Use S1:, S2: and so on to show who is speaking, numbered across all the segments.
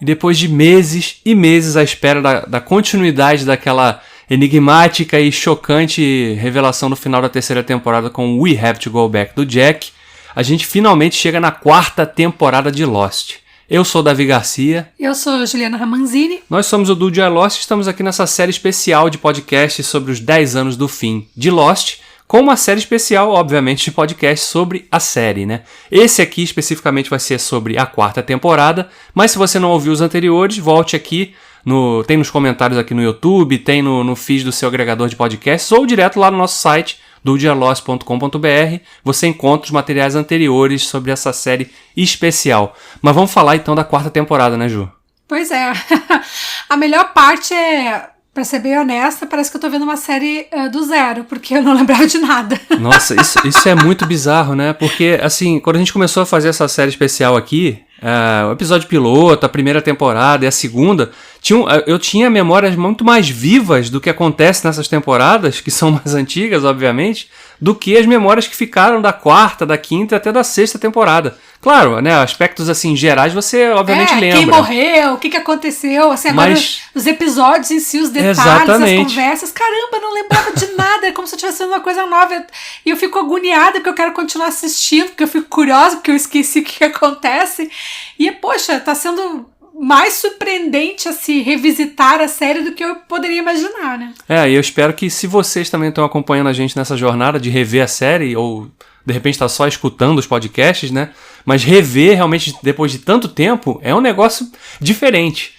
S1: E depois de meses e meses à espera da continuidade daquela enigmática e chocante revelação no final da terceira temporada com We Have to Go Back do Jack, a gente finalmente chega na 4ª temporada de Lost. Eu sou Davi Garcia.
S2: Eu sou Juliana Ramanzini.
S1: Nós somos o Do Dia Lost e estamos aqui nessa série especial de podcast sobre os 10 anos do fim de Lost, com uma série especial, obviamente, de podcast sobre a série, né? Esse aqui especificamente vai ser sobre a 4ª temporada, mas se você não ouviu os anteriores, volte aqui, tem nos comentários aqui no YouTube, tem no feed do seu agregador de podcasts, ou direto lá no nosso site, dodialost.com.br, você encontra os materiais anteriores sobre essa série especial. Mas vamos falar então da 4ª temporada, né, Ju?
S2: Pois é, a melhor parte pra ser bem honesta, parece que eu tô vendo uma série do zero, porque eu não lembrava de nada.
S1: Nossa, isso é muito bizarro, né? Porque, assim, quando a gente começou a fazer essa série especial aqui, o episódio piloto, a primeira temporada e a segunda, eu tinha memórias muito mais vivas do que acontece nessas temporadas, que são mais antigas, obviamente, do que as memórias que ficaram da 4ª, da 5ª até da 6ª temporada. Claro, né, aspectos assim gerais você obviamente lembra.
S2: Quem morreu, o que aconteceu, assim, agora os episódios em si, os detalhes,
S1: exatamente.
S2: As conversas, caramba, eu não lembrava de nada, é como se eu estivesse vendo uma coisa nova, e eu fico agoniada porque eu quero continuar assistindo, porque eu fico curiosa, porque eu esqueci o que acontece, e poxa, tá sendo mais surpreendente assim, revisitar a série do que eu poderia imaginar, né?
S1: E eu espero que se vocês também estão acompanhando a gente nessa jornada de rever a série, ou de repente tá só escutando os podcasts, né? Mas rever realmente depois de tanto tempo é um negócio diferente.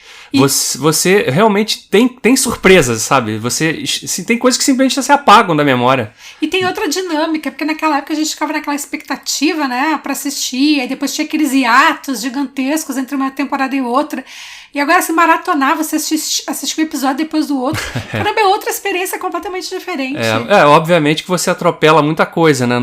S1: Você realmente tem surpresas, sabe? Tem coisas que simplesmente se apagam da memória.
S2: E tem outra dinâmica, porque naquela época a gente ficava naquela expectativa, né, pra assistir, aí depois tinha aqueles hiatos gigantescos entre uma temporada e outra. E agora se maratonar, você assistir um episódio depois do outro, caramba, é outra experiência completamente diferente.
S1: Obviamente que você atropela muita coisa, né?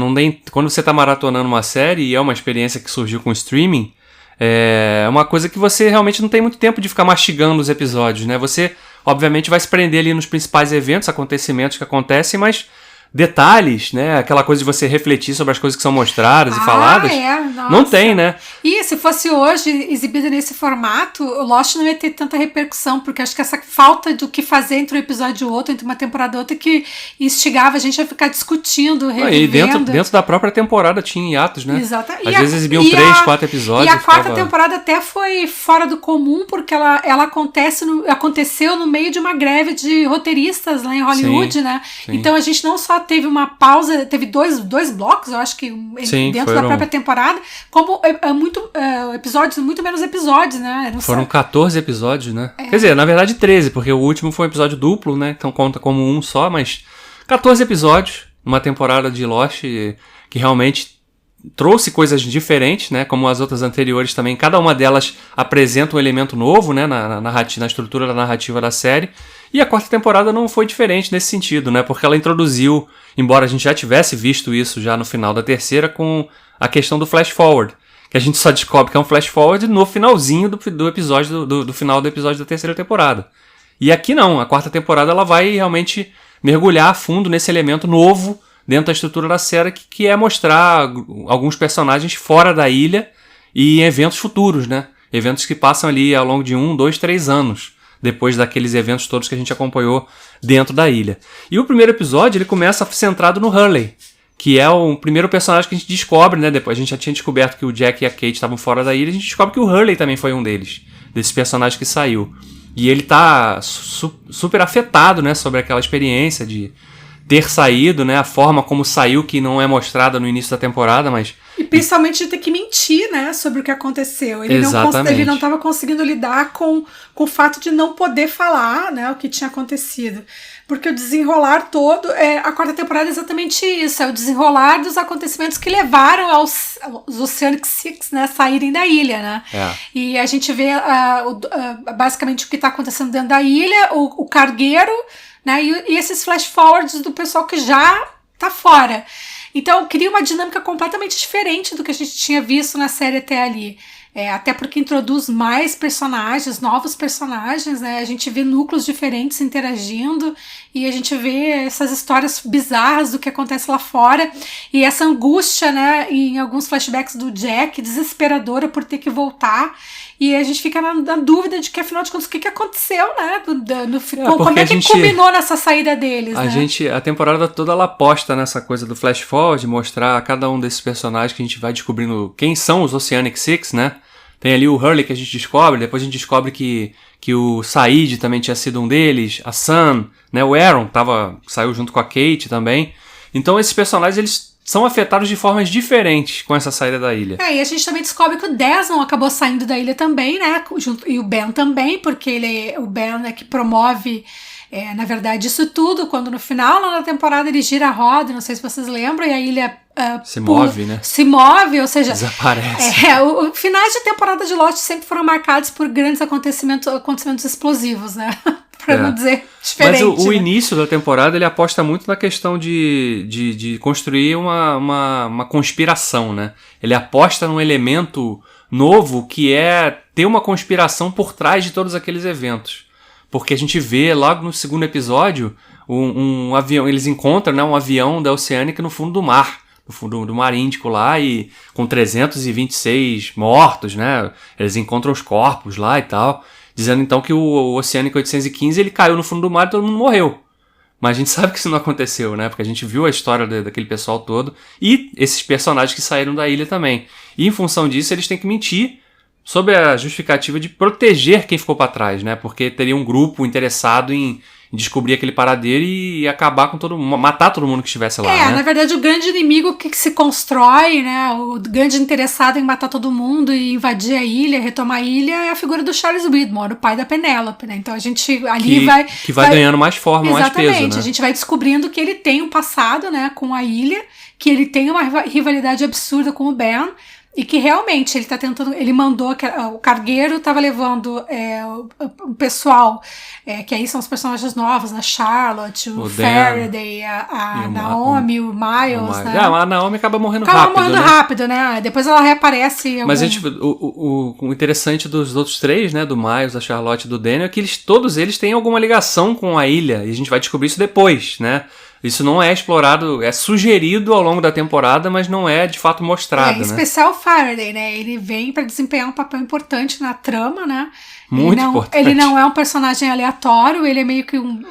S1: Quando você tá maratonando uma série, e é uma experiência que surgiu com o streaming, é uma coisa que você realmente não tem muito tempo de ficar mastigando os episódios, né? Você, obviamente, vai se prender ali nos principais eventos, acontecimentos que acontecem, mas detalhes, né? Aquela coisa de você refletir sobre as coisas que são mostradas e faladas, não tem, né?
S2: E se fosse hoje exibido nesse formato, o Lost não ia ter tanta repercussão, porque acho que essa falta do que fazer entre um episódio e outro, entre uma temporada e outra, que instigava a gente a ficar discutindo, revivendo.
S1: E dentro da própria temporada tinha hiatos, né?
S2: Exatamente.
S1: Às vezes exibiam 3, 4 episódios.
S2: E a 4ª temporada até foi fora do comum, porque ela aconteceu no meio de uma greve de roteiristas lá em Hollywood, sim, né? Sim. Então a gente não só teve uma pausa, teve dois blocos, eu acho que dentro da própria temporada, como episódios, muito menos episódios, né?
S1: Foram 14 episódios, né? Quer dizer, na verdade 13, porque o último foi um episódio duplo, né? Então conta como um só, mas 14 episódios, uma temporada de Lost que realmente trouxe coisas diferentes, né? Como as outras anteriores também. Cada uma delas apresenta um elemento novo, né? Na estrutura da narrativa da série. E a 4ª temporada não foi diferente nesse sentido, né? Porque ela introduziu, embora a gente já tivesse visto isso já no final da terceira, com a questão do flash forward. Que a gente só descobre que é um flash forward no finalzinho do episódio, do final do episódio da terceira temporada. E aqui não, a 4ª temporada ela vai realmente mergulhar a fundo nesse elemento novo dentro da estrutura da série, que é mostrar alguns personagens fora da ilha e em eventos futuros, né? Eventos que passam ali ao longo de 1, 2, 3 anos, depois daqueles eventos todos que a gente acompanhou dentro da ilha. E o primeiro episódio, ele começa centrado no Hurley, que é o primeiro personagem que a gente descobre, né? Depois a gente já tinha descoberto que o Jack e a Kate estavam fora da ilha, a gente descobre que o Hurley também foi um desses personagens que saiu. E ele tá super afetado, né? Sobre aquela experiência de ter saído, né? A forma como saiu, que não é mostrada no início da temporada, mas...
S2: E principalmente de ter que mentir, né? Sobre o que aconteceu. Ele não estava conseguindo lidar com o fato de não poder falar, né? O que tinha acontecido. Porque o desenrolar todo... a 4ª temporada é exatamente isso. É o desenrolar dos acontecimentos que levaram os Oceanic Six, né? Saírem da ilha, né? E a gente vê basicamente o que está acontecendo dentro da ilha, o cargueiro, né? E esses flash forwards do pessoal que já tá fora. Então cria uma dinâmica completamente diferente do que a gente tinha visto na série até ali. Até porque introduz mais personagens, novos personagens, né? A gente vê núcleos diferentes interagindo e a gente vê essas histórias bizarras do que acontece lá fora e essa angústia, né, em alguns flashbacks do Jack, desesperadora por ter que voltar. E a gente fica na dúvida de que, afinal de contas, o que aconteceu, né? Como é que culminou nessa saída deles, né?
S1: A temporada toda ela aposta nessa coisa do flash forward, mostrar cada um desses personagens que a gente vai descobrindo quem são os Oceanic Six, né? Tem ali o Hurley que a gente descobre, depois a gente descobre que o Said também tinha sido um deles, a Sun, né? O Aaron saiu junto com a Kate também. Então esses personagens, eles são afetados de formas diferentes com essa saída da ilha.
S2: E a gente também descobre que o Desmond acabou saindo da ilha também, né? E o Ben também, porque o Ben é que promove, na verdade, isso tudo, quando no final, lá na temporada, ele gira a roda, não sei se vocês lembram, e a ilha
S1: se move, né?
S2: Se move, ou seja...
S1: Desaparece.
S2: Os finais de temporada de Lost sempre foram marcados por grandes acontecimentos explosivos, né? Pra não dizer diferente.
S1: Mas o início da temporada, ele aposta muito na questão de construir uma conspiração, né? Ele aposta num elemento novo que é ter uma conspiração por trás de todos aqueles eventos. Porque a gente vê logo no segundo episódio um avião, eles encontram, né, um avião da Oceânica no fundo do mar, no fundo do mar Índico lá, e com 326 mortos, né? Eles encontram os corpos lá e tal, dizendo então que o Oceanic 815 ele caiu no fundo do mar e todo mundo morreu. Mas a gente sabe que isso não aconteceu, né? Porque a gente viu a história daquele pessoal todo e esses personagens que saíram da ilha também. E em função disso eles têm que mentir sob a justificativa de proteger quem ficou para trás, né? Porque teria um grupo interessado em descobrir aquele paradeiro e acabar com todo mundo, matar todo mundo que estivesse lá, né?
S2: Na verdade, o grande inimigo que se constrói, né? O grande interessado em matar todo mundo e invadir a ilha, retomar a ilha, é a figura do Charles Widmore, o pai da Penélope, né? Então a gente ali
S1: que vai ganhando mais forma, mais peso, né?
S2: Exatamente, a gente vai descobrindo que ele tem um passado, né, com a ilha, que ele tem uma rivalidade absurda com o Ben, e que realmente ele tá tentando, ele mandou, o cargueiro tava levando o pessoal, que aí são os personagens novos, a Charlotte, o Faraday, a Naomi, o Miles, né?
S1: A Naomi acaba morrendo rápido,
S2: né? Depois ela reaparece.
S1: Mas o interessante dos outros três, né, do Miles, da Charlotte e do Daniel, é que todos eles têm alguma ligação com a ilha, e a gente vai descobrir isso depois, né? Isso não é explorado, é sugerido ao longo da temporada, mas não é de fato mostrado,
S2: né? Em especial o Faraday, né? Ele vem para desempenhar um papel importante na trama, né?
S1: Muito importante.
S2: Ele não é um personagem aleatório, ele é meio que um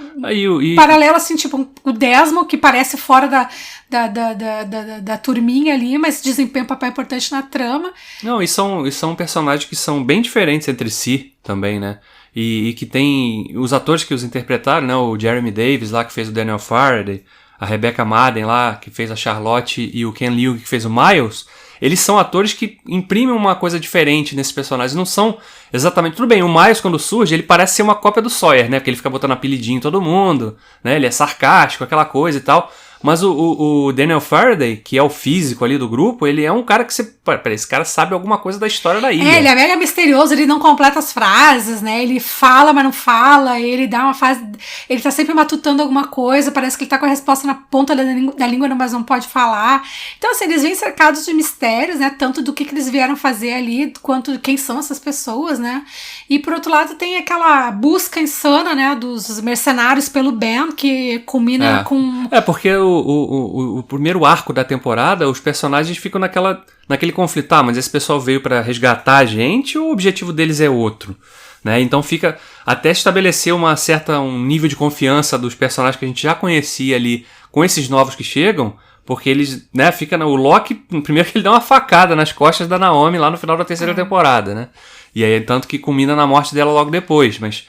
S2: paralelo, assim, tipo o Desmond, que parece fora da turminha ali, mas desempenha um papel importante na trama.
S1: Não, e são personagens que são bem diferentes entre si também, né? E que tem os atores que os interpretaram, né? O Jeremy Davis lá, que fez o Daniel Faraday, a Rebecca Madden lá, que fez a Charlotte, e o Ken Liu, que fez o Miles, eles são atores que imprimem uma coisa diferente nesses personagens. Não são exatamente... Tudo bem, o Miles, quando surge, ele parece ser uma cópia do Sawyer, né? Porque ele fica botando apelidinho em todo mundo, né? Ele é sarcástico, aquela coisa e tal. Mas o Daniel Faraday, que é o físico ali do grupo, ele é um cara que esse cara sabe alguma coisa da história da ilha.
S2: Ele é mega misterioso, ele não completa as frases, né? Ele fala, mas não fala, ele dá uma fase... Ele tá sempre matutando alguma coisa, parece que ele tá com a resposta na ponta da língua, mas não pode falar. Então, assim, eles vêm cercados de mistérios, né? Tanto do que eles vieram fazer ali, quanto quem são essas pessoas, né? E, por outro lado, tem aquela busca insana, né? Dos mercenários pelo Ben, que culmina com...
S1: porque o primeiro arco da temporada, os personagens ficam naquele conflito. Mas esse pessoal veio para resgatar a gente ou o objetivo deles é outro? Né? Então fica até estabelecer um nível de confiança dos personagens que a gente já conhecia ali com esses novos que chegam, porque eles, né, o Loki, primeiro que ele dá uma facada nas costas da Naomi lá no final da terceira temporada, né? E aí tanto que culmina na morte dela logo depois, mas...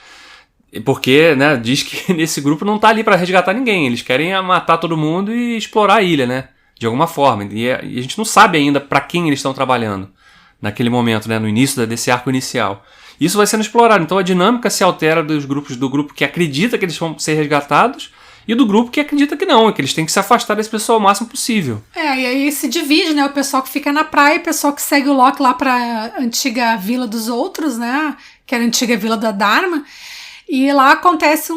S1: Porque, né, diz que nesse grupo não tá ali pra resgatar ninguém. Eles querem matar todo mundo e explorar a ilha, né? De alguma forma. E a gente não sabe ainda pra quem eles estão trabalhando naquele momento, né? No início desse arco inicial. Isso vai sendo explorado. Então a dinâmica se altera dos grupos, do grupo que acredita que eles vão ser resgatados e do grupo que acredita que não, que eles têm que se afastar desse pessoal o máximo possível.
S2: E aí se divide, né? O pessoal que fica na praia e o pessoal que segue o Loki lá pra antiga vila dos outros, né? Que era a antiga vila da Dharma. E lá acontece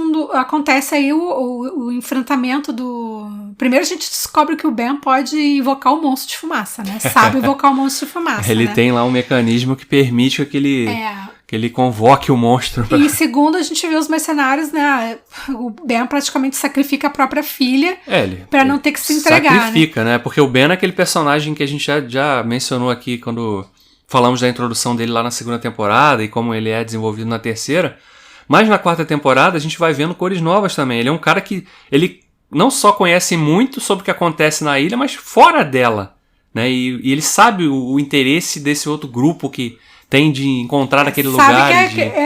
S2: aí o enfrentamento do... Primeiro a gente descobre que o Ben pode invocar o monstro de fumaça, né? Sabe invocar o monstro de fumaça,
S1: Ele
S2: né?
S1: tem lá um mecanismo que permite que ele convoque o monstro.
S2: E segundo, a gente vê os mercenários, né? O Ben praticamente sacrifica a própria filha pra não ter que se entregar,
S1: sacrifica, né? Porque o Ben é aquele personagem que a gente já mencionou aqui quando falamos da introdução dele lá na segunda temporada e como ele é desenvolvido na terceira. Mas na quarta temporada a gente vai vendo cores novas também. Ele é um cara que ele não só conhece muito sobre o que acontece na ilha, mas fora dela, né? E ele sabe o interesse desse outro grupo que tem de encontrar naquele lugar.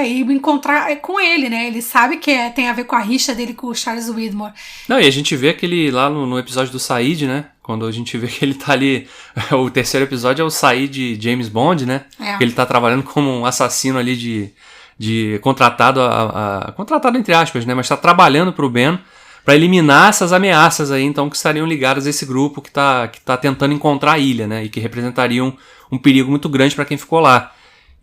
S2: E encontrar com ele, né? Ele sabe que tem a ver com a rixa dele com o Charles Widmore.
S1: Não, e a gente vê aquele lá no episódio do Said, né? Quando a gente vê que ele tá ali... O terceiro episódio é o Said de James Bond, né? Que ele tá trabalhando como um assassino ali de contratado, contratado entre aspas, né? Mas tá trabalhando pro Ben para eliminar essas ameaças aí, então, que estariam ligadas a esse grupo que tá tentando encontrar a ilha, né? E que representariam um perigo muito grande para quem ficou lá.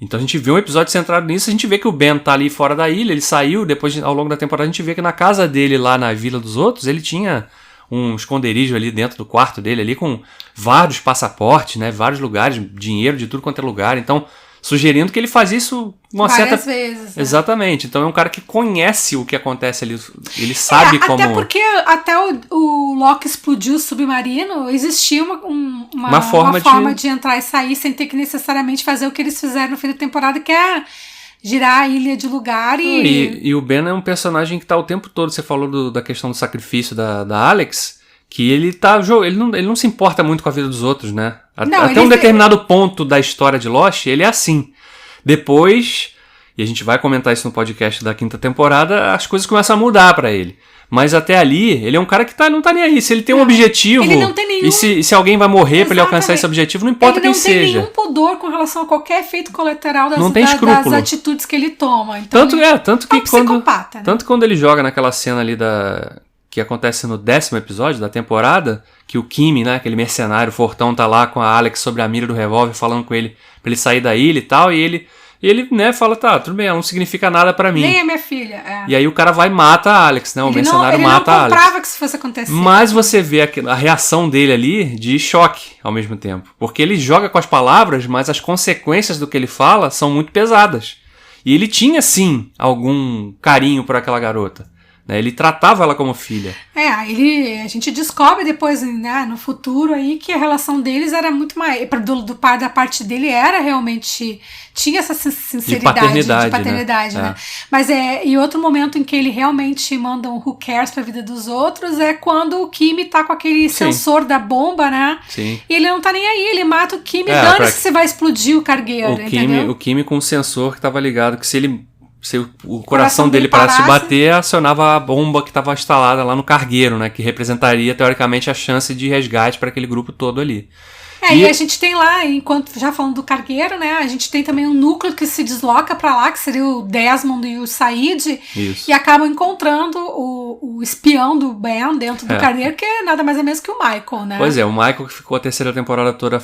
S1: Então a gente vê um episódio centrado nisso, a gente vê que o Ben tá ali fora da ilha, ele saiu, depois ao longo da temporada a gente vê que na casa dele lá na Vila dos Outros, ele tinha um esconderijo ali dentro do quarto dele, ali com vários passaportes, né, vários lugares, dinheiro de tudo quanto é lugar, então sugerindo que ele faz isso uma
S2: várias
S1: certa...
S2: vezes. Né?
S1: Exatamente, então é um cara que conhece o que acontece ali, ele sabe como...
S2: Até porque até o Locke explodiu o submarino, existia uma forma de entrar e sair sem ter que necessariamente fazer o que eles fizeram no fim da temporada, que é girar a ilha de lugar
S1: e o Ben é um personagem que tá o tempo todo, você falou da questão do sacrifício da Alex... que ele não se importa muito com a vida dos outros, né? Até um determinado ponto da história de Lost, ele é assim. Depois, e a gente vai comentar isso no podcast da quinta temporada, as coisas começam a mudar pra ele. Mas até ali, ele é um cara que não tá nem aí. Se ele tem um objetivo,
S2: ele não tem nenhum...
S1: e se alguém vai morrer pra ele alcançar esse objetivo, não importa quem seja.
S2: Ele não tem nenhum pudor com relação a qualquer efeito colateral das atitudes que ele toma. Então,
S1: tanto que
S2: psicopata, né?
S1: Tanto que quando ele joga naquela cena ali que acontece no 10º episódio da temporada, que o Kimi, né, aquele mercenário fortão, tá lá com a Alex sobre a mira do revólver, falando com ele pra ele sair da ilha e tal, e ele né, fala, tá, tudo bem, ela não significa nada pra mim.
S2: Nem é minha filha, é.
S1: E aí o cara vai e mata a Alex, né, o mercenário mata a Alex.
S2: Ele não comprava que isso fosse acontecer.
S1: Mas você vê a reação dele ali de choque ao mesmo tempo, porque ele joga com as palavras, mas as consequências do que ele fala são muito pesadas. E ele tinha, sim, algum carinho por aquela garota. Ele tratava ela como filha.
S2: A gente descobre depois, né, no futuro aí, que a relação deles era muito mais... Da parte dele era realmente... Tinha essa sinceridade de paternidade, né? Mas e outro momento em que ele realmente manda um who cares pra vida dos outros é quando o Kimi tá com aquele sensor da bomba, né?
S1: Sim.
S2: E ele não tá nem aí, ele mata o Kimi, dane-se se vai explodir o cargueiro, entendeu?
S1: O Kimi com um sensor que tava ligado, que se o coração dele parasse de bater, acionava a bomba que estava instalada lá no cargueiro, né? Que representaria, teoricamente, a chance de resgate para aquele grupo todo ali.
S2: E a gente tem lá, enquanto já falando do cargueiro, né? A gente tem também um núcleo que se desloca para lá, que seria o Desmond e o Said.
S1: Isso.
S2: E acabam encontrando o espião do Ben dentro do cargueiro, que é nada mais ou menos que o Michael, né?
S1: Pois é, o Michael que ficou a terceira temporada toda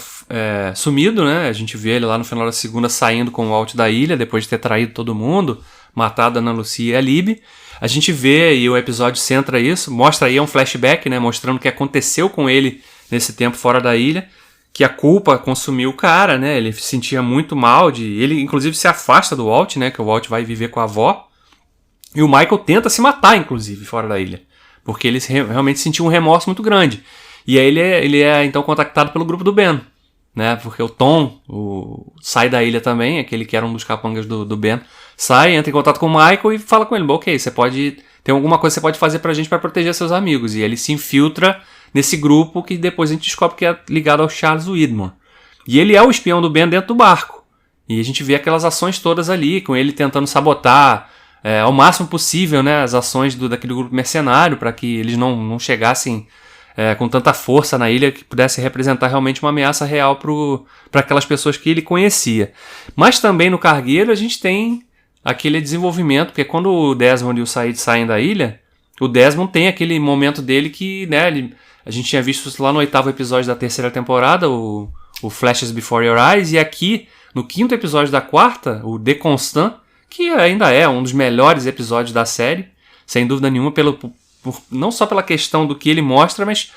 S1: sumido, né? A gente vê ele lá no final da segunda saindo com o Walt da ilha, depois de ter traído todo mundo, matado a Ana Lucia e a Libby. A gente vê, e o episódio centra isso, mostra aí um flashback, né? Mostrando o que aconteceu com ele nesse tempo fora da ilha. Que a culpa consumiu o cara, né? Ele se sentia muito mal. Ele, inclusive, se afasta do Walt, né? Que o Walt vai viver com a avó. E o Michael tenta se matar, inclusive, fora da ilha. Porque ele realmente sentiu um remorso muito grande. E aí ele é então, contactado pelo grupo do Ben. Né? Porque o Tom sai da ilha também, aquele que era um dos capangas do Ben. Sai, entra em contato com o Michael e fala com ele. Ok, tem alguma coisa que você pode fazer pra gente pra proteger seus amigos. E ele se infiltra nesse grupo que depois a gente descobre que é ligado ao Charles Widmore. E ele é o espião do Ben dentro do barco. E a gente vê aquelas ações todas ali, com ele tentando sabotar ao máximo possível, né, as ações daquele grupo mercenário, para que eles não chegassem com tanta força na ilha que pudesse representar realmente uma ameaça real para aquelas pessoas que ele conhecia. Mas também no cargueiro a gente tem aquele desenvolvimento, porque quando o Desmond e o Said saem da ilha, o Desmond tem aquele momento dele que, né, a gente tinha visto isso lá no 8º episódio da terceira temporada, o Flashes Before Your Eyes, e aqui, no 5º episódio da quarta, o The Constant, que ainda é um dos melhores episódios da série, sem dúvida nenhuma, não só pela questão do que ele mostra, mas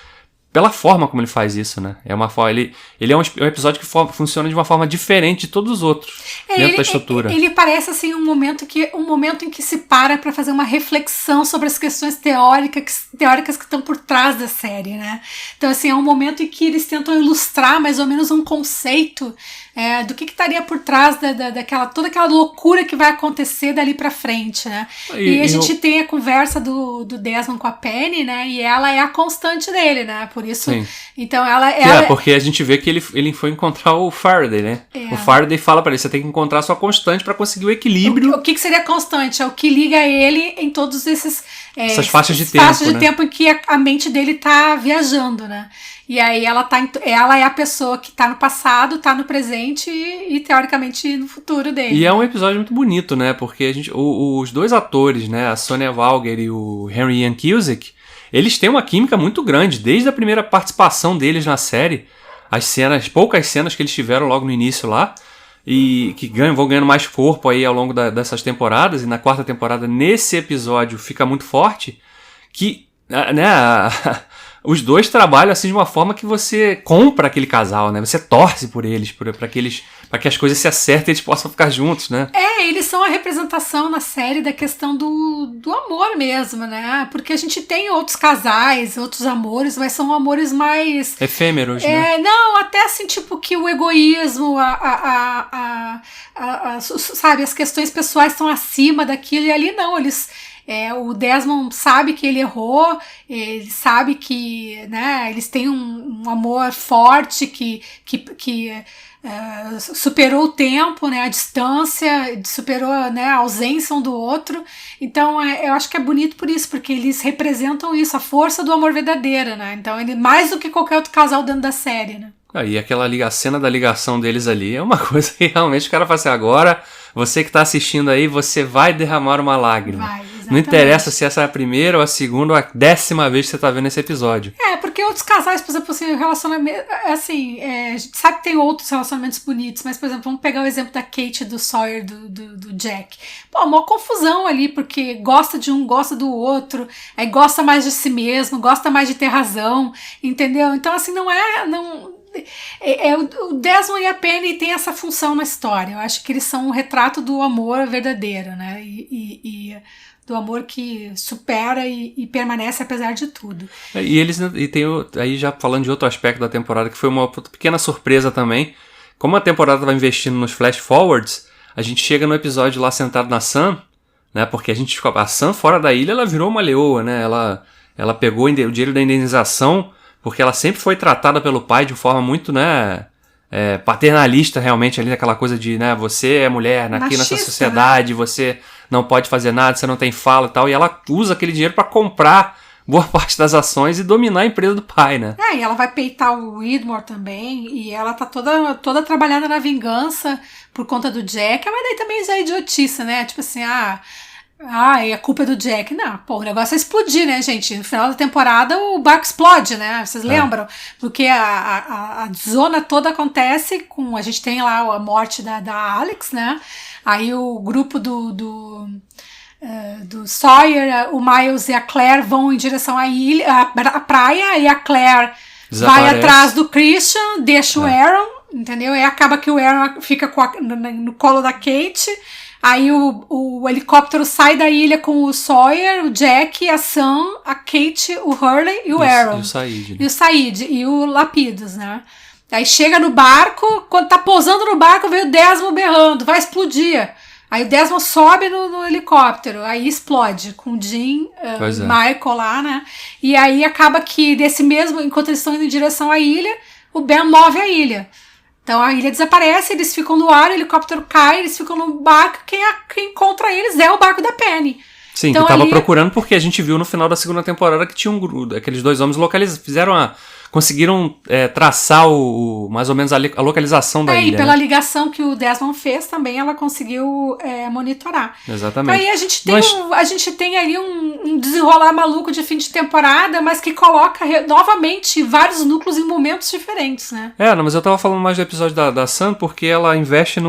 S1: pela forma como ele faz isso, né? É uma forma, ele é um episódio que funciona de uma forma diferente de todos os outros, dentro da estrutura.
S2: Ele parece, assim, um momento em que se para fazer uma reflexão sobre as questões teóricas que estão por trás da série, né? Então, assim, é um momento em que eles tentam ilustrar mais ou menos um conceito do que estaria por trás toda aquela loucura que vai acontecer dali pra frente, né? E a gente tem a conversa do Desmond com a Penny, né? E ela é a constante dele, né? Por isso, sim. Então
S1: porque a gente vê que ele foi encontrar o Faraday, né? O Faraday fala pra ele, você tem que encontrar a sua constante pra conseguir o equilíbrio.
S2: O que seria constante? É o que liga ele em todos essas
S1: faixas de
S2: tempo em que a mente dele tá viajando, né? E aí ela é a pessoa que tá no passado, tá no presente e teoricamente no futuro dele.
S1: E é um episódio muito bonito, né? Porque os dois atores, né? A Sonya Valger e o Henry Ian Cusick, eles têm uma química muito grande. Desde a primeira participação deles na série, poucas cenas que eles tiveram logo no início lá, e que vão ganhando mais corpo aí ao longo dessas temporadas, e na 4ª temporada, nesse episódio, fica muito forte, que, né, os dois trabalham assim de uma forma que você compra aquele casal, né? Você torce por eles, para que as coisas se acertem e eles possam ficar juntos, né?
S2: Eles são a representação na série da questão do amor mesmo, né? Porque a gente tem outros casais, outros amores, mas são amores mais
S1: efêmeros, né?
S2: Não, até assim, tipo, que o egoísmo, sabe, as questões pessoais estão acima daquilo, e ali não, o Desmond sabe que ele errou, ele sabe que, né, eles têm um amor forte que superou o tempo, né, a distância, superou, né, a ausência um do outro. Então eu acho que é bonito por isso, porque eles representam isso, a força do amor verdadeiro, né? Então ele mais do que qualquer outro casal dentro da série, né?
S1: E a cena da ligação deles ali é uma coisa que realmente o cara fala assim, agora você que tá assistindo aí, você vai derramar uma lágrima.
S2: Vai,
S1: não interessa se essa é a primeira ou a segunda ou a 10ª vez que você tá vendo esse episódio.
S2: Porque outros casais, por exemplo, assim, relacionamento, assim, a gente sabe que tem outros relacionamentos bonitos, mas, por exemplo, vamos pegar o exemplo da Kate e do Sawyer, do Jack. Pô, uma confusão ali, porque gosta de um, gosta do outro, aí gosta mais de si mesmo, gosta mais de ter razão, entendeu? Então, assim, o Desmond e a Penny tem essa função na história. Eu acho que eles são um retrato do amor verdadeiro, né? E do amor que supera e permanece apesar de tudo.
S1: E tem aí, já falando de outro aspecto da temporada, que foi uma pequena surpresa também. Como a temporada vai investindo nos flash forwards, a gente chega no episódio lá sentado na Sam, né? Porque a Sam fora da ilha, ela virou uma leoa, né? Ela pegou o dinheiro da indenização, porque ela sempre foi tratada pelo pai de forma muito, né, paternalista realmente ali, aquela coisa de, né, você é mulher aqui nessa sociedade, né? Você não pode fazer nada, você não tem fala e tal, e ela usa aquele dinheiro para comprar boa parte das ações e dominar a empresa do pai, né?
S2: E ela vai peitar o Widmore também, e ela tá toda trabalhada na vingança por conta do Jack, mas daí também já é idiotice, né? Tipo assim, e a culpa é do Jack. Não, pô, o negócio é explodir, né, gente? No final da temporada o barco explode, né? Vocês lembram? Porque a zona toda acontece com... A gente tem lá a morte da Alex, né? Aí o grupo do Sawyer, o Miles e a Claire vão em direção à ilha, à praia, e a Claire vai atrás do Christian, deixa o Aaron, entendeu? E acaba que o Aaron fica no colo da Kate. Aí o helicóptero sai da ilha com o Sawyer, o Jack, a Sam, a Kate, o Hurley e o Aaron.
S1: E o Said. Né?
S2: E o Said, e o Lapidus, né? Aí chega no barco, quando tá pousando no barco, vem o Desmond berrando, vai explodir. Aí o Desmond sobe no helicóptero, aí explode com o Jim, Michael lá, né? E aí acaba que enquanto eles estão indo em direção à ilha, o Ben move a ilha. Então a ilha desaparece, eles ficam no ar, o helicóptero cai, eles ficam no barco, quem encontra eles é o barco da Penny.
S1: Sim, então, que tava procurando, porque a gente viu no final da 2ª temporada que tinha aqueles dois homens conseguiram traçar mais ou menos a localização da ilha.
S2: E pela ligação que o Desmond fez também, ela conseguiu monitorar.
S1: Exatamente.
S2: Então aí a gente tem ali um desenrolar maluco de fim de temporada, mas que coloca novamente vários núcleos em momentos diferentes, né?
S1: Mas eu tava falando mais do episódio da Sam, porque ela investe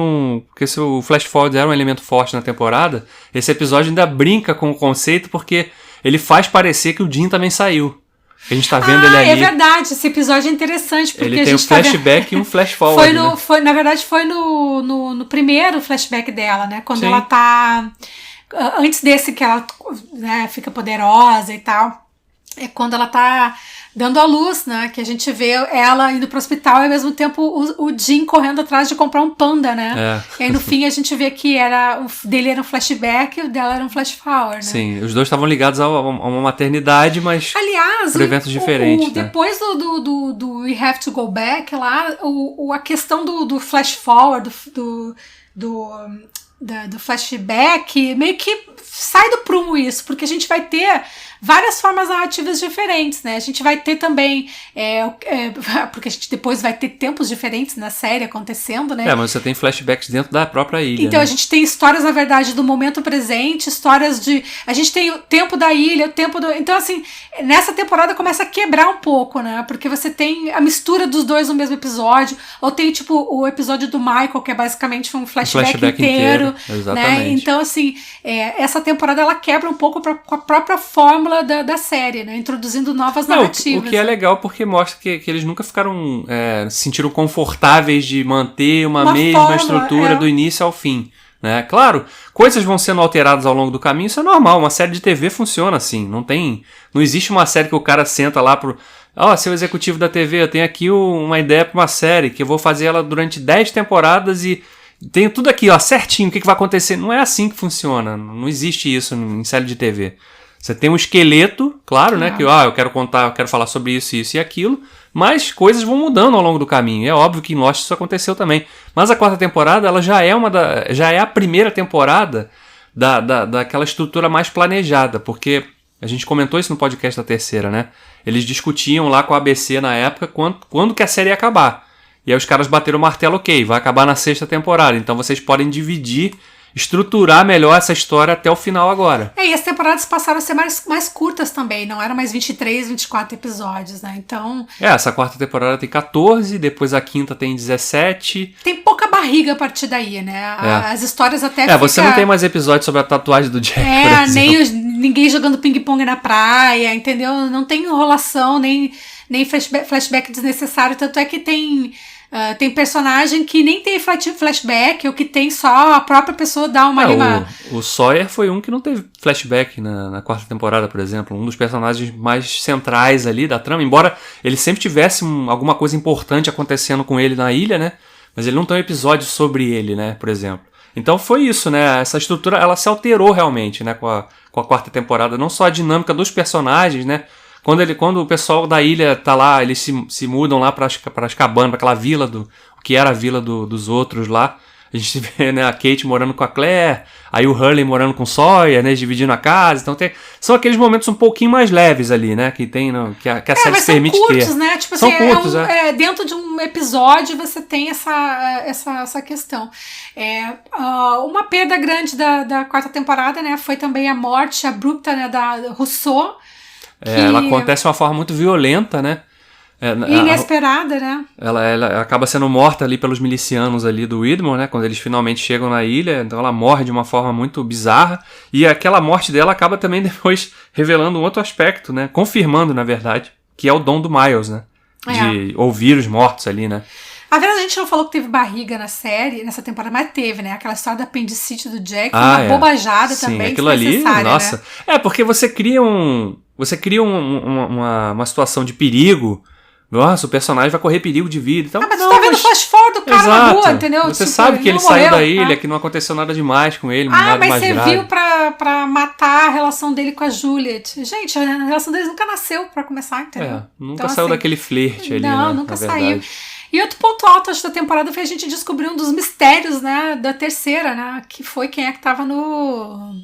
S1: porque se o Flash Forward era um elemento forte na temporada, esse episódio ainda brinca com o conceito, porque ele faz parecer que o Jim também saiu. A gente tá vendo ele ali.
S2: É verdade, esse episódio é interessante. Porque
S1: ele tem um flashback e um flash forward.
S2: Na verdade, foi no primeiro flashback dela, né? Quando ela tá... Antes desse que ela, né, fica poderosa e tal. É quando ela tá dando à luz, né? Que a gente vê ela indo pro hospital e ao mesmo tempo o Jim correndo atrás de comprar um panda, né? E aí no fim a gente vê que dele era um flashback e o dela era um flash forward, né?
S1: Sim, os dois estavam ligados a uma maternidade, mas por eventos diferentes. Né?
S2: Depois do We Have to Go Back lá, a questão do flash forward, do flashback, meio que sai do prumo isso, porque a gente vai ter várias formas narrativas diferentes, né? A gente vai ter também, porque a gente depois vai ter tempos diferentes na série acontecendo, né?
S1: Mas você tem flashbacks dentro da própria ilha.
S2: Então,
S1: né?
S2: A gente tem histórias, na verdade, do momento presente, histórias de... A gente tem o tempo da ilha, o tempo do... Então, assim, nessa temporada começa a quebrar um pouco, né? Porque você tem a mistura dos dois no mesmo episódio, ou tem, tipo, o episódio do Michael, que é basicamente um flashback inteiro.
S1: Exatamente.
S2: Né? Então, assim, essa temporada, ela quebra um pouco com a própria fórmula da série, né? Introduzindo novas narrativas.
S1: O que é legal porque mostra que eles nunca ficaram se sentiram confortáveis de manter uma mesma fórmula, estrutura do início ao fim. Né? Claro, coisas vão sendo alteradas ao longo do caminho, isso é normal, uma série de TV funciona assim, não existe uma série que o cara senta lá pro... seu executivo da TV, eu tenho aqui uma ideia para uma série, que eu vou fazer ela durante 10 temporadas e tenho tudo aqui, certinho, o que vai acontecer. Não é assim que funciona, não existe isso em série de TV. Você tem um esqueleto, claro, né? Que eu quero falar sobre isso e aquilo, mas coisas vão mudando ao longo do caminho. É óbvio que em Lost isso aconteceu também. Mas a 4ª temporada, ela já é a primeira temporada daquela estrutura mais planejada, porque a gente comentou isso no podcast da 3ª, né? Eles discutiam lá com a ABC na época quando que a série ia acabar. E aí os caras bateram o martelo, ok, vai acabar na 6ª temporada, então vocês podem estruturar melhor essa história até o final agora.
S2: E as temporadas passaram a ser mais curtas também, não eram mais 23, 24 episódios, né? Então...
S1: essa 4ª temporada tem 14, depois a 5ª tem 17.
S2: Tem pouca barriga a partir daí, né? As histórias até
S1: você não tem mais episódios sobre a tatuagem do Jack, por exemplo.
S2: Ninguém jogando ping-pong na praia, entendeu? Não tem enrolação, nem flashback desnecessário, tanto é que tem personagem que nem tem flashback, ou que tem só a própria pessoa dar uma...
S1: O Sawyer foi um que não teve flashback na 4ª temporada, por exemplo. Um dos personagens mais centrais ali da trama, embora ele sempre tivesse alguma coisa importante acontecendo com ele na ilha, né? Mas ele não tem um episódio sobre ele, né? Por exemplo. Então foi isso, né? Essa estrutura, ela se alterou realmente, né? Com a 4ª temporada. Não só a dinâmica dos personagens, né? Quando o pessoal da ilha tá lá, eles se mudam lá para as cabanas, para aquela vila que era a vila dos outros lá. A gente vê, né, a Kate morando com a Claire, aí o Hurley morando com o Sawyer, né, dividindo a casa. Então são aqueles momentos um pouquinho mais leves ali, né, que tem, que a série se permite ter.
S2: São curtos, né? Tipo
S1: são
S2: assim,
S1: curtos,
S2: dentro de um episódio você tem essa questão. Uma perda grande da 4ª temporada, né, foi também a morte abrupta, né, da Rousseau.
S1: Ela acontece de uma forma muito violenta, né?
S2: Inesperada, né?
S1: Ela acaba sendo morta ali pelos milicianos ali do Widmore, né? Quando eles finalmente chegam na ilha, então ela morre de uma forma muito bizarra. E aquela morte dela acaba também depois revelando um outro aspecto, né? Confirmando, na verdade, que é o dom do Miles, né? De ouvir os mortos ali, né?
S2: A verdade, a gente não falou que teve barriga na série, nessa temporada, mas teve, né? Aquela história da apendicite do Jack, uma bobajada também.
S1: Aquilo ali, nossa.
S2: Né?
S1: Porque você cria uma situação de perigo. Nossa, o personagem vai correr perigo de vida. Então,
S2: mas você tá vendo o flash forward do cara na rua, entendeu?
S1: Você sabe que ele saiu da ilha, que não aconteceu nada demais com ele, nada mais grave.
S2: Mas você viu pra matar a relação dele com a Juliet. Gente, a relação deles nunca nasceu pra começar, entendeu?
S1: Nunca saiu daquele flerte ali,
S2: não,
S1: né?
S2: Nunca saiu. E outro ponto alto, acho, da temporada foi a gente descobrir um dos mistérios, né, da 3ª, né? Que foi quem é que tava no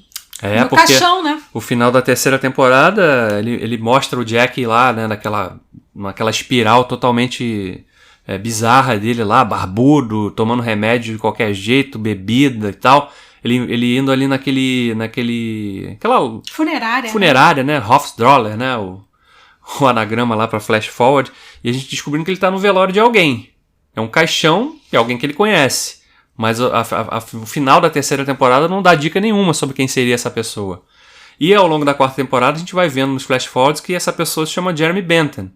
S2: caixão, né?
S1: O final da 3ª temporada, ele mostra o Jack lá, né, naquela espiral totalmente bizarra dele lá, barbudo, tomando remédio de qualquer jeito, bebida e tal. Ele indo ali aquela funerária, né? Hofstroller, né? O anagrama lá pra flash forward. E a gente descobrindo que ele tá no velório de alguém. É um caixão de alguém que ele conhece. Mas o final da 3ª temporada não dá dica nenhuma sobre quem seria essa pessoa. E ao longo da 4ª temporada a gente vai vendo nos flash forwards que essa pessoa se chama Jeremy Bentham.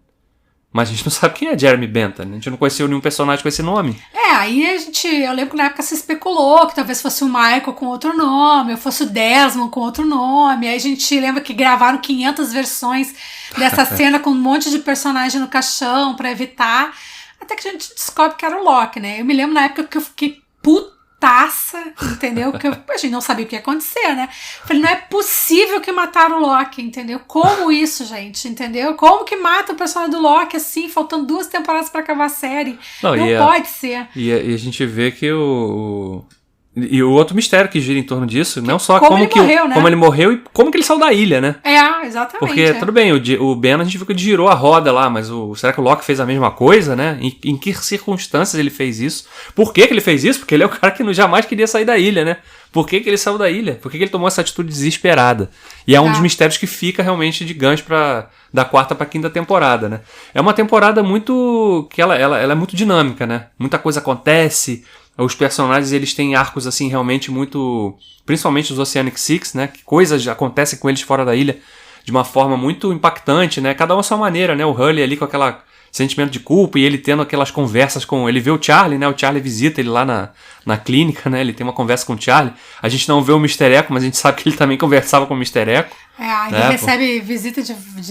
S1: Mas a gente não sabe quem é Jeremy Bentham. A gente não conheceu nenhum personagem com esse nome.
S2: Aí eu lembro que na época se especulou que talvez fosse o Michael com outro nome, ou fosse o Desmond com outro nome. Aí a gente lembra que gravaram 500 versões dessa cena com um monte de personagem no caixão pra evitar. Até que a gente descobre que era o Locke, né? Eu me lembro na época que eu fiquei putaça, entendeu? Que a gente não sabia o que ia acontecer, né? Falei, não é possível que mataram o Locke, entendeu? Como isso, gente, entendeu? Como que mata o personagem do Locke assim, faltando 2 temporadas pra acabar a série? Não pode ser.
S1: E a gente vê que E o outro mistério que gira em torno disso, não só como ele morreu e como que ele saiu da ilha, né?
S2: Exatamente.
S1: Porque, tudo bem, o Ben, a gente viu que ele girou a roda lá, mas será que o Locke fez a mesma coisa, né? Em que circunstâncias ele fez isso? Por que ele fez isso? Porque ele é o cara que jamais queria sair da ilha, né? Por que ele saiu da ilha? Por que ele tomou essa atitude desesperada? E é um dos mistérios que fica realmente de gancho da 4ª pra 5ª temporada, né? É uma temporada muito... que ela é muito dinâmica, né? Muita coisa acontece... Os personagens, eles têm arcos, assim, realmente muito... Principalmente os Oceanic Six, né? Que coisas acontecem com eles fora da ilha de uma forma muito impactante, né? Cada um à sua maneira, né? O Hurley ali com aquele sentimento de culpa e ele tendo aquelas conversas com... Ele vê o Charlie, né? O Charlie visita ele lá na clínica, né? Ele tem uma conversa com o Charlie. A gente não vê o Mr. Echo, mas a gente sabe que ele também conversava com o Mr. Echo.
S2: Ele recebe visita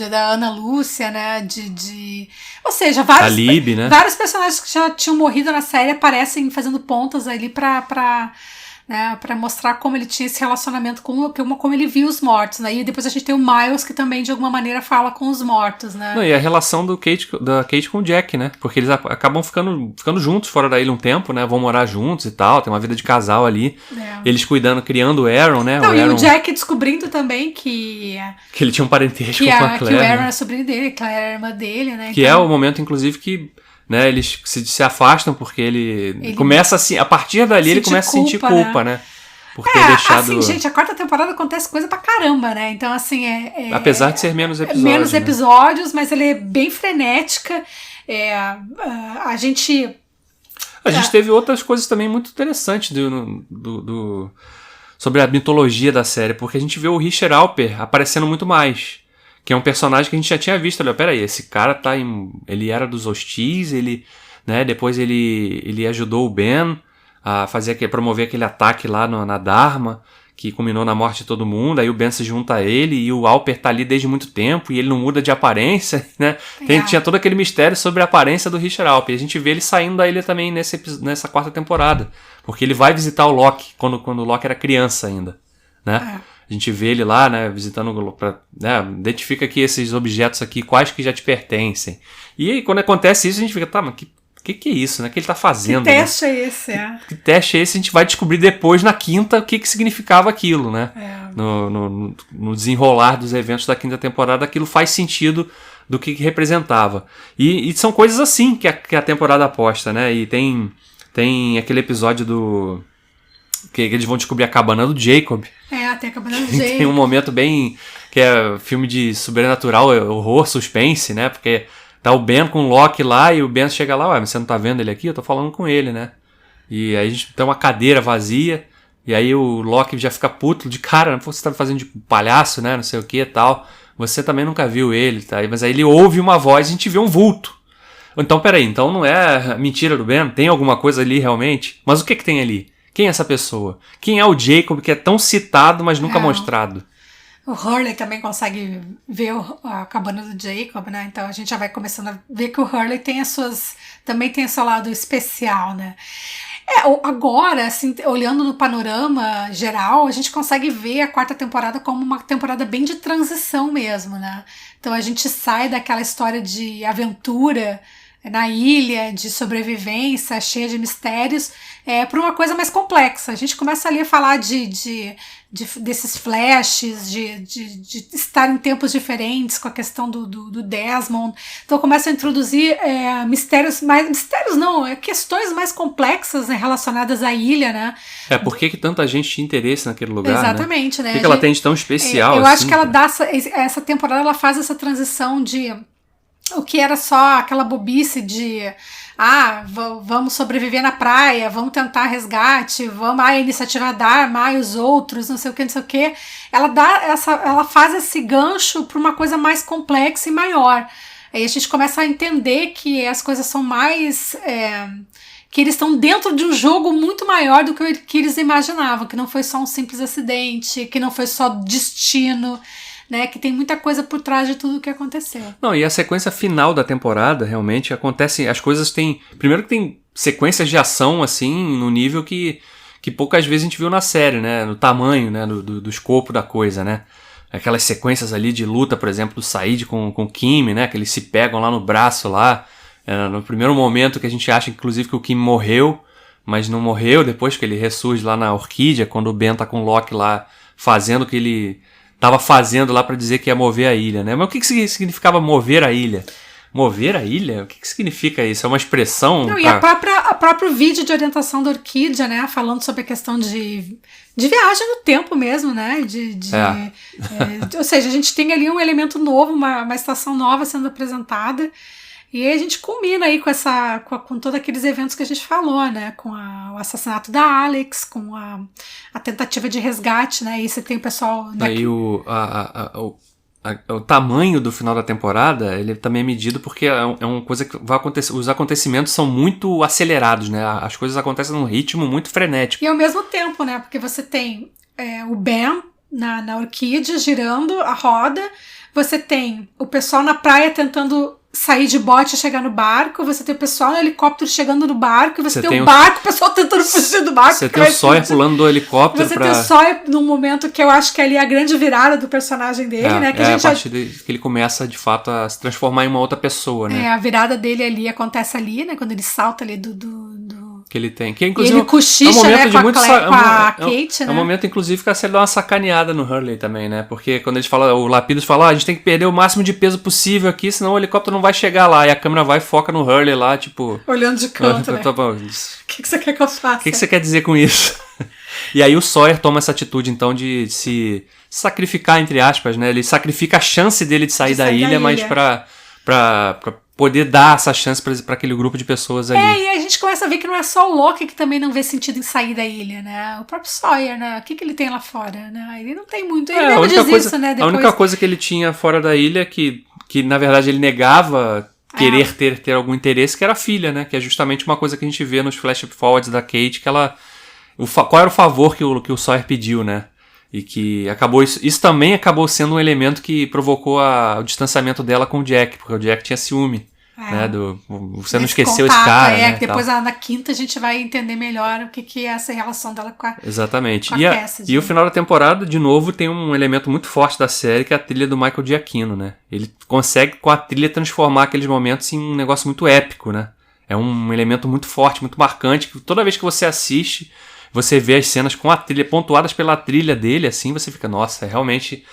S2: da Ana Lúcia, né? Ou seja, vários personagens que já tinham morrido na série aparecem fazendo pontas ali pra mostrar como ele tinha esse relacionamento como ele via os mortos, né? E depois a gente tem o Miles, que também de alguma maneira fala com os mortos, né?
S1: E a relação da Kate com o Jack, né? Porque eles acabam ficando juntos fora da ilha um tempo, né? Vão morar juntos e tal, tem uma vida de casal ali. Eles criando o Aaron, né?
S2: E o Jack descobrindo também que
S1: ele tinha um parentesco com a Claire.
S2: Que o Aaron era sobrinho dele, que ela era irmã dele, né?
S1: Que é o momento, inclusive, que... Né, eles se afastam porque ele começa assim, a partir dali ele começa a sentir culpa, né? Por ter deixado...
S2: assim, gente, a 4ª temporada acontece coisa pra caramba, né? Então, assim,
S1: apesar de ser menos episódios.
S2: Menos episódios, mas ele é bem frenética. A gente
S1: teve outras coisas também muito interessantes sobre a mitologia da série, porque a gente vê o Richard Alper aparecendo muito mais. Que é um personagem que a gente já tinha visto. Olha, peraí, esse cara ele era dos Hostis, né, depois ele ajudou o Ben a promover aquele ataque lá na Dharma, que culminou na morte de todo mundo. Aí o Ben se junta a ele e o Alper tá ali desde muito tempo e ele não muda de aparência, né? Tinha todo aquele mistério sobre a aparência do Richard Alper. E a gente vê ele saindo da ilha também nessa 4ª temporada, porque ele vai visitar o Locke quando o Locke era criança ainda, né? A gente vê ele lá, né, visitando, identifica aqui esses objetos aqui, quais que já te pertencem. E aí, quando acontece isso, a gente fica, mas que é isso, né? O que ele tá fazendo?
S2: Que teste é esse?
S1: Que teste é esse? A gente vai descobrir depois, na 5ª, o que significava aquilo, né? No desenrolar dos eventos da 5ª temporada, aquilo faz sentido do que representava. E são coisas assim que a temporada aposta, né? E tem aquele episódio que eles vão descobrir a cabana do Jacob.
S2: Tem a cabana do Jacob.
S1: Tem um momento bem... que é filme de sobrenatural, horror, suspense, né? Porque tá o Ben com o Locke lá e o Ben chega lá, mas você não tá vendo ele aqui? Eu tô falando com ele, né? E aí a gente tem uma cadeira vazia e aí o Locke já fica puto de cara, você tá fazendo de palhaço, né? Não sei o que e tal. Você também nunca viu ele, tá? Mas aí ele ouve uma voz e a gente vê um vulto. Então, peraí, então não é mentira do Ben? Tem alguma coisa ali realmente? Mas o que tem ali? Quem é essa pessoa? Quem é o Jacob que é tão citado, mas nunca mostrado?
S2: O Hurley também consegue ver a cabana do Jacob, né? Então a gente já vai começando a ver que o Hurley também tem seu lado especial, né? Agora, assim, olhando no panorama geral, a gente consegue ver a 4ª temporada como uma temporada bem de transição mesmo, né? Então a gente sai daquela história de aventura na ilha, de sobrevivência, cheia de mistérios, para uma coisa mais complexa. A gente começa ali a falar desses flashes, de estar em tempos diferentes com a questão do Desmond. Então começa a introduzir questões mais complexas, né, relacionadas à ilha, né?
S1: Por que tanta gente tinha interesse naquele lugar?
S2: Exatamente, né?
S1: O que ela tem de tão especial?
S2: Eu acho que ela dá essa temporada, ela faz essa transição de o que era só aquela bobice de vamos sobreviver na praia, vamos tentar resgate, vamos a iniciativa Dharma, os outros, não sei o que, ela faz esse gancho para uma coisa mais complexa e maior. Aí a gente começa a entender que as coisas são mais... que eles estão dentro de um jogo muito maior do que eles imaginavam, que não foi só um simples acidente, que não foi só destino, né, que tem muita coisa por trás de tudo o que aconteceu.
S1: Não, e a sequência final da temporada, realmente, acontece... As coisas têm... Primeiro que tem sequências de ação, assim, no nível que poucas vezes a gente viu na série, né, no tamanho, né, do escopo da coisa, né. Aquelas sequências ali de luta, por exemplo, do Sayid com o Kim, né? Que eles se pegam lá no braço lá. No primeiro momento que a gente acha, inclusive, que o Kim morreu, mas não morreu. Depois que ele ressurge lá na Orquídea, quando o Ben tá com o Locke lá fazendo o que ele tava fazendo lá pra dizer que ia mover a ilha, né? Mas o que significava mover a ilha? Mover a ilha? O que significa isso? É uma expressão?
S2: Não, e a próprio vídeo de orientação da Orquídea, né? Falando sobre a questão de viagem no tempo mesmo, né? Ou seja, a gente tem ali um elemento novo, uma estação nova sendo apresentada. E aí a gente culmina aí com todos aqueles eventos que a gente falou, né? Com o assassinato da Alex, com a tentativa de resgate, né? E você tem o pessoal...
S1: Aí o tamanho do final da temporada, ele também é medido porque é uma coisa que vai acontecer. Os acontecimentos são muito acelerados, né? As coisas acontecem num ritmo muito frenético.
S2: E ao mesmo tempo, né? Porque você tem o Ben na Orquídea girando a roda, você tem o pessoal na praia tentando sair de bote e chegar no barco, você tem o pessoal no helicóptero chegando no barco, e você tem o barco, o pessoal tentando fugir do barco.
S1: Você tem o Sawyer pulando do helicóptero.
S2: Você tem o Sawyer num momento que eu acho que ali é a grande virada do personagem dele, né? Que
S1: a partir que ele começa, de fato, a se transformar em uma outra pessoa, né?
S2: A virada dele ali acontece ali, né? Quando ele salta ali
S1: que ele tem. Que, inclusive,
S2: ele cochicha, né, com a Kate, né?
S1: É um momento, inclusive, que a série dá uma sacaneada no Hurley também, né? Porque quando eles falam, o Lapidus fala, a gente tem que perder o máximo de peso possível aqui, senão o helicóptero não vai chegar lá. E a câmera vai e foca no Hurley lá, tipo...
S2: olhando de canto, né? O que você quer que eu faça?
S1: O que você quer dizer com isso? E aí o Sawyer toma essa atitude, então, de se sacrificar, entre aspas, né? Ele sacrifica a chance dele de sair da ilha, mas pra poder dar essa chance para aquele grupo de pessoas ali.
S2: E a gente começa a ver que não é só o Locke que também não vê sentido em sair da ilha, né? O próprio Sawyer, né? O que ele tem lá fora, né? Ele não tem muito. Ele mesmo diz isso, né? Depois...
S1: A única coisa que ele tinha fora da ilha, que na verdade ele negava querer ter algum interesse, que era a filha, né? Que é justamente uma coisa que a gente vê nos flash forwards da Kate, que ela... Qual era o favor que o Sawyer pediu, né? E que acabou isso também acabou sendo um elemento que provocou o distanciamento dela com o Jack, porque o Jack tinha ciúme. Né, você não esqueceu esse cara, né,
S2: que depois na quinta a gente vai entender melhor o que é essa relação dela com a
S1: exatamente.
S2: Com a Cassidy.
S1: E o final da temporada, de novo, tem um elemento muito forte da série, que é a trilha do Michael Giacchino, né? Ele consegue, com a trilha, transformar aqueles momentos em um negócio muito épico, né? É um elemento muito forte, muito marcante, que toda vez que você assiste, você vê as cenas com a trilha, pontuadas pela trilha dele, assim, você fica, nossa, realmente...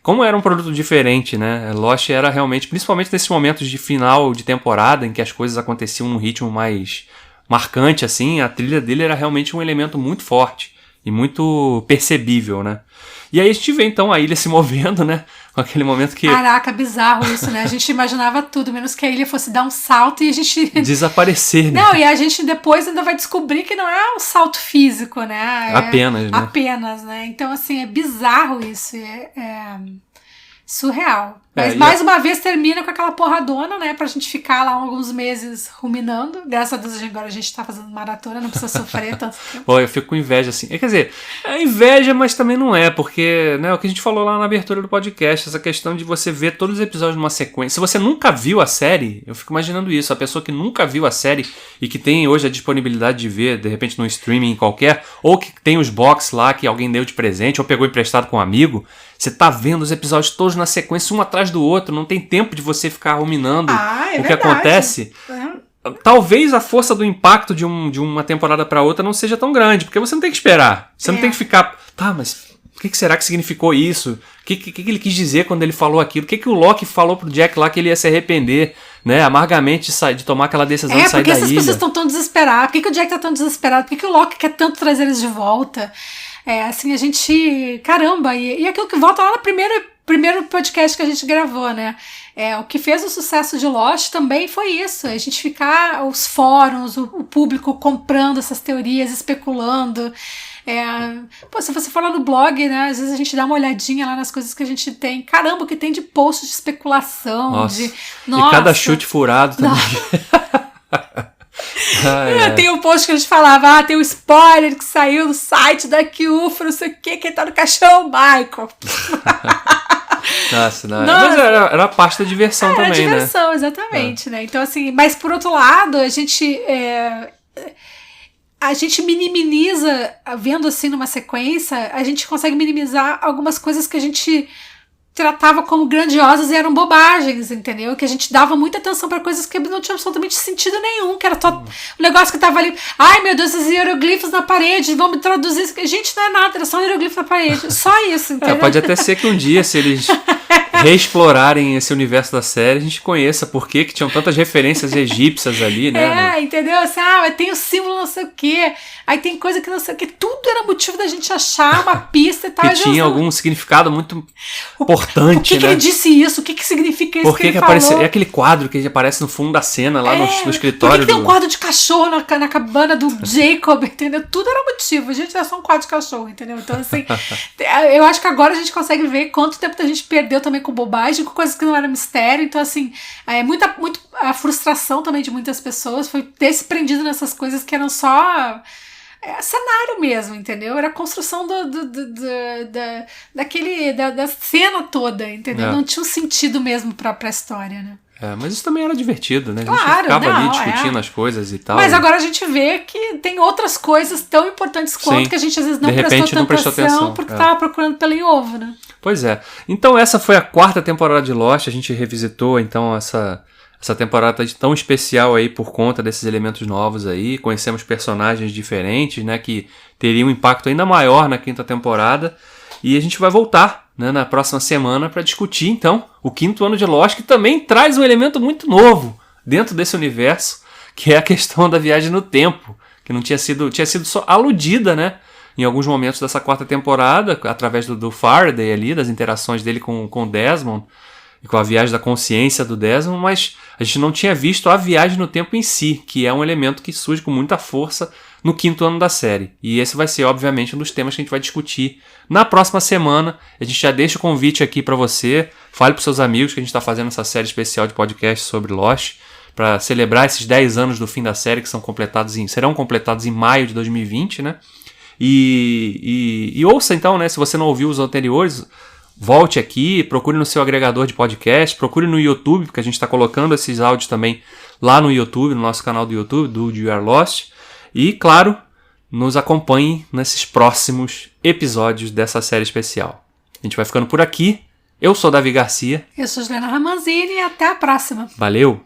S1: Como era um produto diferente, né? Lost era realmente, principalmente nesses momentos de final de temporada, em que as coisas aconteciam num ritmo mais marcante, assim, a trilha dele era realmente um elemento muito forte e muito percebível, né? E aí a gente vê, então, a ilha se movendo, né? Com aquele momento que...
S2: Caraca, bizarro isso, né? A gente imaginava tudo, menos que a ilha fosse dar um salto e a gente...
S1: desaparecer, né?
S2: Não, e a gente depois ainda vai descobrir que não é um salto físico, né?
S1: Apenas, né?
S2: Apenas, né? Então, assim, é bizarro isso, é surreal. Mas mais uma vez termina com aquela porradona, né? Pra gente ficar lá alguns meses ruminando. Graças a Deus agora a gente tá fazendo maratona, não precisa sofrer tanto tempo.
S1: Pô, eu fico com inveja, assim. Quer dizer, é inveja, mas também não é, porque, né, o que a gente falou lá na abertura do podcast, essa questão de você ver todos os episódios numa sequência. Se você nunca viu a série, eu fico imaginando isso, a pessoa que nunca viu a série e que tem hoje a disponibilidade de ver, de repente, num streaming qualquer, ou que tem os box lá que alguém deu de presente, ou pegou emprestado com um amigo, você tá vendo os episódios todos na sequência, um atrás do outro, não tem tempo de você ficar ruminando o que acontece. Talvez a força do impacto de uma temporada para outra não seja tão grande, porque você não tem que esperar. Você não tem que ficar, tá, mas o que será que significou isso? O que ele quis dizer quando ele falou aquilo? O que o Locke falou pro Jack lá que ele ia se arrepender, né, amargamente de tomar aquela decisão de sair da ilha?
S2: Porque essas pessoas estão tão desesperadas. Por que o Jack tá tão desesperado? Por que o Locke quer tanto trazer eles de volta? Assim, a gente... Caramba, e aquilo que volta lá no primeiro podcast que a gente gravou, né? O que fez o sucesso de Lost também foi isso, a gente ficar, os fóruns, o público comprando essas teorias, especulando. Se você for lá no blog, né, às vezes a gente dá uma olhadinha lá nas coisas que a gente tem. Caramba, o que tem de post de especulação.
S1: Nossa. E cada chute furado também.
S2: Tem um post que a gente falava, tem um spoiler que saiu no site da QFO, não sei o que tá no caixão, Michael.
S1: Nossa. Mas era a parte da diversão também, né? Era
S2: diversão, exatamente, né? Então, assim, mas por outro lado, a gente minimiza, vendo assim numa sequência, a gente consegue minimizar algumas coisas que a gente tratava como grandiosas e eram bobagens, entendeu? Que a gente dava muita atenção para coisas que não tinham absolutamente sentido nenhum, que era só um negócio que tava ali, ai meu Deus, esses hieroglifos na parede, vamos traduzir isso. Gente, não é nada, era só um hieroglifo na parede, só isso, entendeu?
S1: Pode até ser que um dia, se eles reexplorarem esse universo da série, a gente conheça por que tinham tantas referências egípcias ali, né?
S2: Entendeu? Assim, tem o símbolo não sei o quê, aí tem coisa que não sei o quê, tudo era motivo da gente achar uma pista e tal.
S1: Que tinha algum significado muito importante,
S2: por que
S1: né?
S2: ele disse isso? O que significa isso que ele
S1: aparece,
S2: falou?
S1: É aquele quadro que aparece no fundo da cena, lá no escritório.
S2: Por que tem um quadro de cachorro na cabana do Jacob, entendeu? Tudo era motivo. A gente era só um quadro de cachorro, entendeu? Então, assim, eu acho que agora a gente consegue ver quanto tempo a gente perdeu também com bobagem, com coisas que não eram mistério. Então, assim, muito a frustração também de muitas pessoas foi ter se prendido nessas coisas que eram só cenário mesmo, entendeu? Era a construção da cena toda, entendeu? Não tinha um sentido mesmo pra história, né?
S1: Mas isso também era divertido, né? A gente
S2: claro,
S1: ficava ali discutindo as coisas e tal.
S2: Mas agora a gente vê que tem outras coisas tão importantes quanto que a gente às vezes não prestou atenção porque tava procurando pelo em ovo, né?
S1: Pois é. Então essa foi a 4ª temporada de Lost. A gente revisitou então essa temporada tão especial aí por conta desses elementos novos aí. Conhecemos personagens diferentes, né, que teriam um impacto ainda maior na 5ª temporada. E a gente vai voltar, né, na próxima semana para discutir então o 5º ano de Lost, que também traz um elemento muito novo dentro desse universo, que é a questão da viagem no tempo, que não tinha sido só aludida, né, em alguns momentos dessa 4ª temporada, através do Faraday ali, das interações dele com o Desmond, e com a viagem da consciência do Desmond, mas a gente não tinha visto a viagem no tempo em si, que é um elemento que surge com muita força no 5º ano da série. E esse vai ser, obviamente, um dos temas que a gente vai discutir na próxima semana. A gente já deixa o convite aqui para você, fale para seus amigos que a gente está fazendo essa série especial de podcast sobre Lost, para celebrar esses 10 anos do fim da série, que serão completados em maio de 2020, né? E ouça então, né, se você não ouviu os anteriores, volte aqui, procure no seu agregador de podcast, procure no YouTube, porque a gente está colocando esses áudios também lá no YouTube, no nosso canal do YouTube, do You Are Lost. E, claro, nos acompanhe nesses próximos episódios dessa série especial. A gente vai ficando por aqui. Eu sou Davi Garcia.
S2: Eu sou Juliana Ramanzini e até a próxima.
S1: Valeu!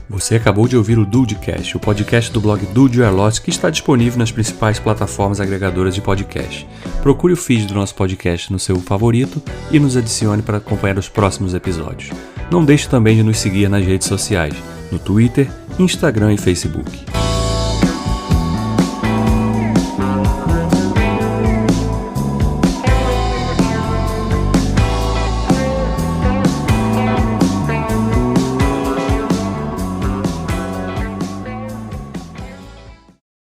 S1: Você acabou de ouvir o Dudecast, o podcast do blog Do You Are Lost, que está disponível nas principais plataformas agregadoras de podcast. Procure o feed do nosso podcast no seu favorito e nos adicione para acompanhar os próximos episódios. Não deixe também de nos seguir nas redes sociais, no Twitter, Instagram e Facebook.